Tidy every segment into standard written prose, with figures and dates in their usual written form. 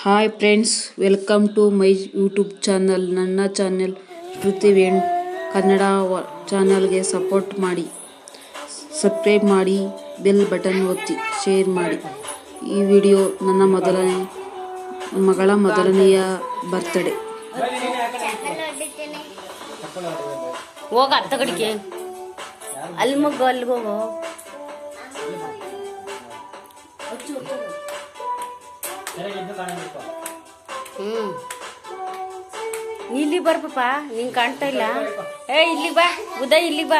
Hi friends, welcome to my YouTube channel. ನನ್ನ channel ಪೃಥ್ವಿವೇಣ್ ಕನ್ನಡ ಚಾನಲ್ಗೆ ಸಪೋರ್ಟ್ ಮಾಡಿ, ಸಬ್ಸ್ಕ್ರೈಬ್ ಮಾಡಿ, ಬೆಲ್ ಬಟನ್ ಒತ್ತಿ, ಶೇರ್ ಮಾಡಿ. ಈ ವಿಡಿಯೋ ನನ್ನ ಮಗಳ ಮೊದಲನೆಯ ಬರ್ತ್ಡೇ. ಹೋಗ ಅತ್ತ ಕಡೆಗೆ ಅಲ್ಲಿ ಮಗ್ಗ ಅಲ್ಲಿಗೆ ಹೋಗು. ಇಲ್ಲಿ ಬರ್ ಪಾಪ, ನಿಂಗೆ ಕಾಣ್ತಾ ಇಲ್ಲ. ಇಲ್ಲಿಗೆ ಬಾ ಉದಯ್, ಇಲ್ಲಿಗೆ ಬಾ.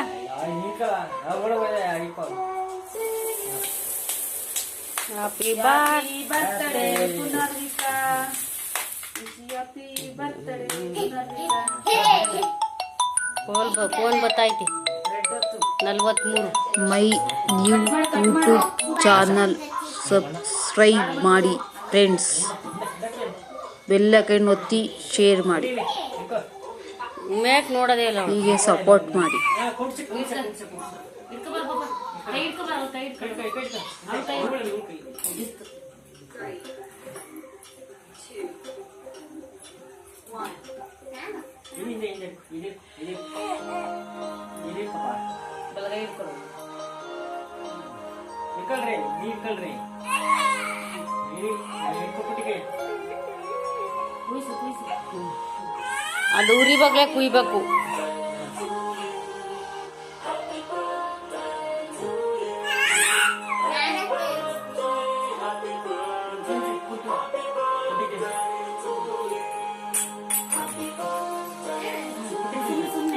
ಹ್ಯಾಪಿ ಬರ್ತ್ಡೇ ಫೋನ್ ಬತ್ತೈತಿ 43. My new YouTube channel subscribe ಮಾಡಿ ಫ್ರೆಂಡ್ಸ್. ಬೆಲ್ ಐಕಾನ್ ಒತ್ತಿ, ಶೇರ್ ಮಾಡಿ. ಮೇಕ್ ನೋಡೋದೇ ಇಲ್ಲ, ಹೀಗೆ ಸಪೋರ್ಟ್ ಮಾಡಿ. ಅದು ಉರಿ ಬಾಗ್ಲೆ ಕುಯ್ಬೇಕು.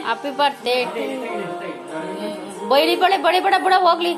Happy birthday. ಬೈಲಿ ಬಳೆ ಬಳೆ ಬಡ ಬಡ ಹೋಗ್ಲಿ.